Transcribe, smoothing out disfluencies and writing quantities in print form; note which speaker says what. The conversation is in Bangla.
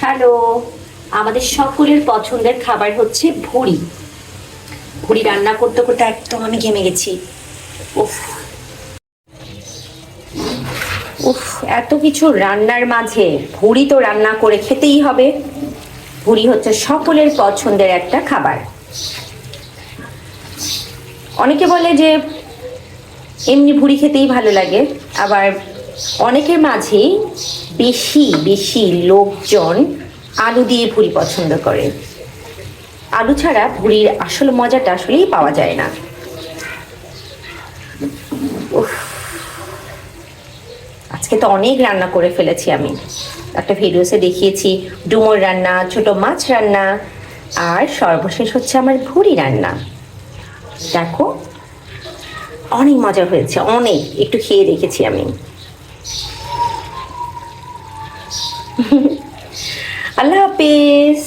Speaker 1: হ্যালো, আমাদের সকলের পছন্দের খাবার হচ্ছে ভুড়ি। ভুড়ি রান্না করতে করতে একদম আমি ঘেমে গেছি। উফ উফ, এত কিছু রান্নার মাঝে ভুড়ি তো রান্না করে খেতেই হবে। ভুড়ি হচ্ছে সকলের পছন্দের একটা খাবার। অনেকে বলে যে এমনি ভুড়ি খেতেই ভালো লাগে, আবার অনেকের মাঝেই বেশি বেশি লোকজন আলু দিয়ে ভুড়ি পছন্দ করে। আলু ছাড়া ভুড়ির আসল মজাটা আসলেই পাওয়া যায় না। উফ, আজকে তো অনেক রান্না করে ফেলেছি আমি। একটা ভিডিওসে দেখিয়েছি ডুমুর রান্না, ছোট মাছ রান্না, আর সর্বশেষ হচ্ছে আমার ভুড়ি রান্না। দেখো, অনেক মজা হয়েছে, অনেক। একটু খেয়ে দেখেছি আমি। আল্লাহ হাফিজ।